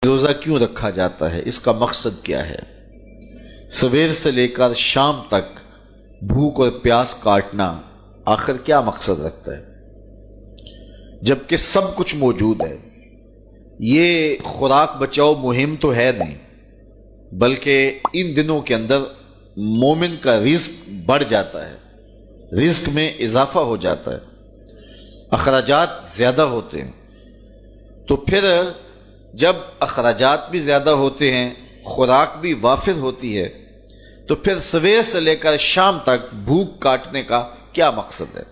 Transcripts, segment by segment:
روزہ کیوں رکھا جاتا ہے؟ اس کا مقصد کیا ہے؟ سویر سے لے کر شام تک بھوک اور پیاس کاٹنا آخر کیا مقصد رکھتا ہے جبکہ سب کچھ موجود ہے؟ یہ خوراک بچاؤ مہم تو ہے نہیں، بلکہ ان دنوں کے اندر مومن کا رزق بڑھ جاتا ہے، رزق میں اضافہ ہو جاتا ہے، اخراجات زیادہ ہوتے ہیں۔ تو پھر جب اخراجات بھی زیادہ ہوتے ہیں، خوراک بھی وافر ہوتی ہے، تو پھر سویر سے لے کر شام تک بھوک کاٹنے کا کیا مقصد ہے؟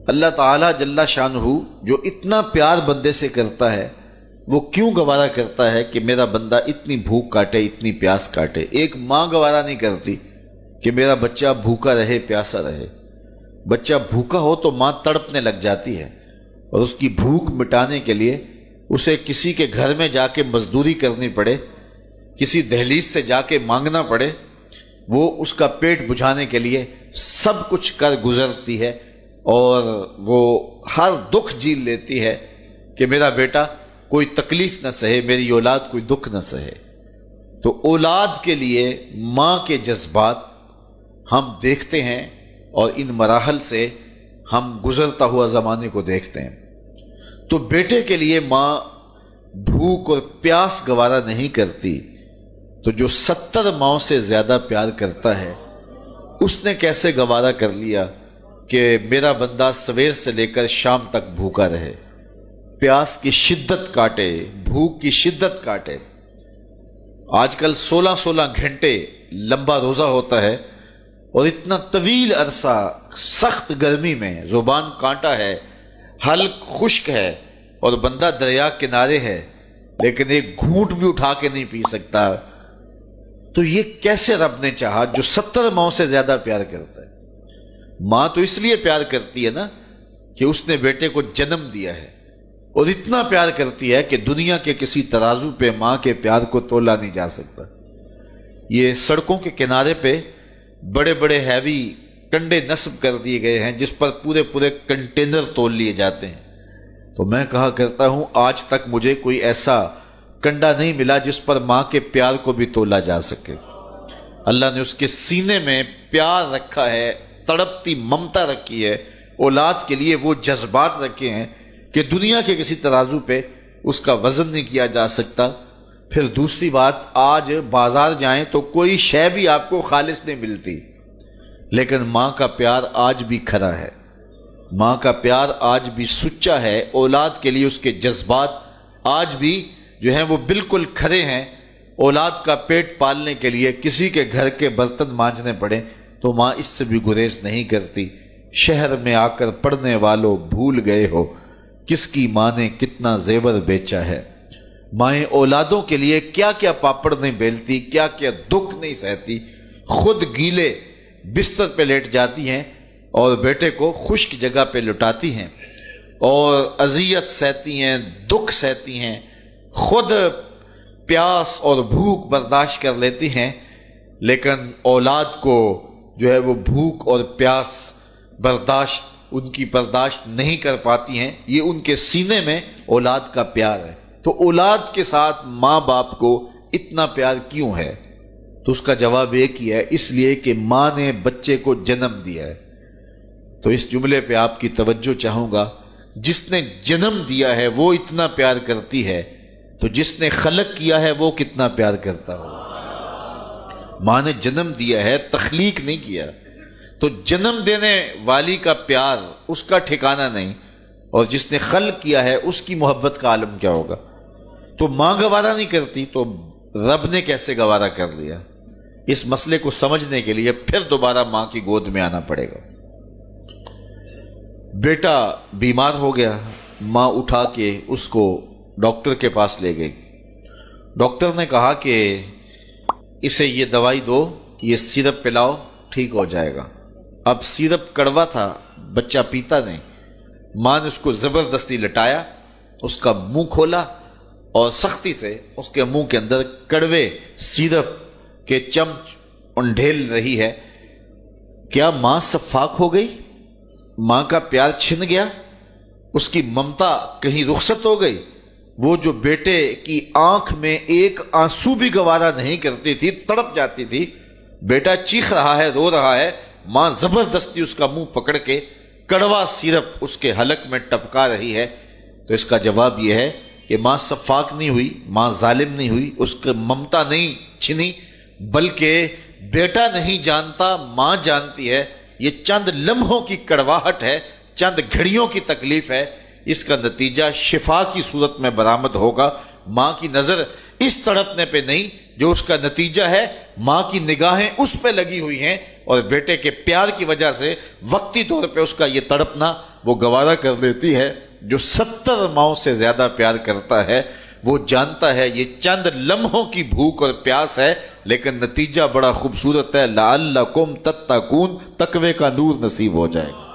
اللہ تعالیٰ جل شانہ جو اتنا پیار بندے سے کرتا ہے، وہ کیوں گوارا کرتا ہے کہ میرا بندہ اتنی بھوک کاٹے، اتنی پیاس کاٹے؟ ایک ماں گوارا نہیں کرتی کہ میرا بچہ بھوکا رہے، پیاسا رہے۔ بچہ بھوکا ہو تو ماں تڑپنے لگ جاتی ہے، اور اس کی بھوک مٹانے کے لیے اسے کسی کے گھر میں جا کے مزدوری کرنی پڑے، کسی دہلیز سے جا کے مانگنا پڑے، وہ اس کا پیٹ بجھانے کے لیے سب کچھ کر گزرتی ہے، اور وہ ہر دکھ جھیل لیتی ہے کہ میرا بیٹا کوئی تکلیف نہ سہے، میری اولاد کوئی دکھ نہ سہے۔ تو اولاد کے لیے ماں کے جذبات ہم دیکھتے ہیں، اور ان مراحل سے ہم گزرتا ہوا زمانے کو دیکھتے ہیں۔ تو بیٹے کے لیے ماں بھوک اور پیاس گوارا نہیں کرتی، تو جو 70 ماؤں سے زیادہ پیار کرتا ہے، اس نے کیسے گوارا کر لیا کہ میرا بندہ سویر سے لے کر شام تک بھوکا رہے، پیاس کی شدت کاٹے، بھوک کی شدت کاٹے۔ آج کل 16 گھنٹے لمبا روزہ ہوتا ہے، اور اتنا طویل عرصہ سخت گرمی میں زبان کانٹا ہے، حلق خشک ہے، اور بندہ دریا کنارے ہے، لیکن ایک گھونٹ بھی اٹھا کے نہیں پی سکتا۔ تو یہ کیسے رب نے چاہا جو 70 ماؤں سے زیادہ پیار کرتا ہے؟ ماں تو اس لیے پیار کرتی ہے نا کہ اس نے بیٹے کو جنم دیا ہے، اور اتنا پیار کرتی ہے کہ دنیا کے کسی ترازو پہ ماں کے پیار کو تولا نہیں جا سکتا۔ یہ سڑکوں کے کنارے پہ بڑے بڑے ہیوی کنڈے نصب کر دیے گئے ہیں، جس پر پورے کنٹینر تول لیے جاتے ہیں۔ تو میں کہا کرتا ہوں، آج تک مجھے کوئی ایسا کنڈا نہیں ملا جس پر ماں کے پیار کو بھی تولا جا سکے۔ اللہ نے اس کے سینے میں پیار رکھا ہے، تڑپتی ممتا رکھی ہے، اولاد کے لیے وہ جذبات رکھے ہیں کہ دنیا کے کسی ترازو پہ اس کا وزن نہیں کیا جا سکتا۔ پھر دوسری بات، آج بازار جائیں تو کوئی شے بھی آپ کو خالص نہیں ملتی، لیکن ماں کا پیار آج بھی کھرا ہے، ماں کا پیار آج بھی سچا ہے۔ اولاد کے لیے اس کے جذبات آج بھی جو ہیں وہ بالکل کھرے ہیں۔ اولاد کا پیٹ پالنے کے لیے کسی کے گھر کے برتن مانجنے پڑے تو ماں اس سے بھی گریز نہیں کرتی۔ شہر میں آ کر پڑھنے والوں بھول گئے ہو، کس کی ماں نے کتنا زیور بیچا ہے۔ مائیں اولادوں کے لیے کیا کیا پاپڑ نہیں بیلتی، کیا کیا دکھ نہیں سہتی، خود گیلے بستر پہ لیٹ جاتی ہیں اور بیٹے کو خشک جگہ پہ لٹاتی ہیں، اور اذیت سہتی ہیں، دکھ سہتی ہیں، خود پیاس اور بھوک برداشت کر لیتی ہیں، لیکن اولاد کو جو ہے وہ بھوک اور پیاس ان کی برداشت نہیں کر پاتی ہیں۔ یہ ان کے سینے میں اولاد کا پیار ہے۔ تو اولاد کے ساتھ ماں باپ کو اتنا پیار کیوں ہے؟ تو اس کا جواب ایک ہی ہے، اس لیے کہ ماں نے بچے کو جنم دیا ہے۔ تو اس جملے پہ آپ کی توجہ چاہوں گا، جس نے جنم دیا ہے وہ اتنا پیار کرتی ہے، تو جس نے خلق کیا ہے وہ کتنا پیار کرتا ہو۔ ماں نے جنم دیا ہے، تخلیق نہیں کیا، تو جنم دینے والی کا پیار اس کا ٹھکانہ نہیں، اور جس نے خلق کیا ہے اس کی محبت کا عالم کیا ہوگا۔ تو ماں گوارا نہیں کرتی تو رب نے کیسے گوارا کر لیا؟ اس مسئلے کو سمجھنے کے لیے پھر دوبارہ ماں کی گود میں آنا پڑے گا۔ بیٹا بیمار ہو گیا، ماں اٹھا کے اس کو ڈاکٹر کے پاس لے گئی۔ ڈاکٹر نے کہا کہ اسے یہ دوائی دو، یہ سیرپ پلاؤ، ٹھیک ہو جائے گا۔ اب سیرپ کڑوا تھا، بچہ پیتا نہیں۔ ماں نے اس کو زبردستی لٹایا، اس کا منہ کھولا، اور سختی سے اس کے منہ کے اندر کڑوے سیرپ کے چمچ انڈھیل رہی ہے۔ کیا ماں صفاق ہو گئی؟ ماں کا پیار چھن گیا؟ اس کی ممتا کہیں رخصت ہو گئی؟ وہ جو بیٹے کی آنکھ میں ایک آنسو بھی گوارا نہیں کرتی تھی، تڑپ جاتی تھی، بیٹا چیخ رہا ہے، رو رہا ہے، ماں زبردستی اس کا منہ پکڑ کے کڑوا سیرپ اس کے حلق میں ٹپکا رہی ہے، تو اس کا جواب یہ ہے کہ ماں سفاک نہیں ہوئی، ماں ظالم نہیں ہوئی، اس کی ممتا نہیں چھنی، بلکہ بیٹا نہیں جانتا، ماں جانتی ہے۔ یہ چند لمحوں کی کڑواہٹ ہے، چند گھڑیوں کی تکلیف ہے، اس کا نتیجہ شفا کی صورت میں برآمد ہوگا۔ ماں کی نظر اس تڑپنے پہ نہیں، جو اس کا نتیجہ ہے ماں کی نگاہیں اس پہ لگی ہوئی ہیں، اور بیٹے کے پیار کی وجہ سے وقتی طور پہ اس کا یہ تڑپنا وہ گوارا کر لیتی ہے۔ جو 70 ماؤں سے زیادہ پیار کرتا ہے وہ جانتا ہے یہ چند لمحوں کی بھوک اور پیاس ہے، لیکن نتیجہ بڑا خوبصورت ہے۔ لعلکم تتقون، تقوی کا نور نصیب ہو جائے گا۔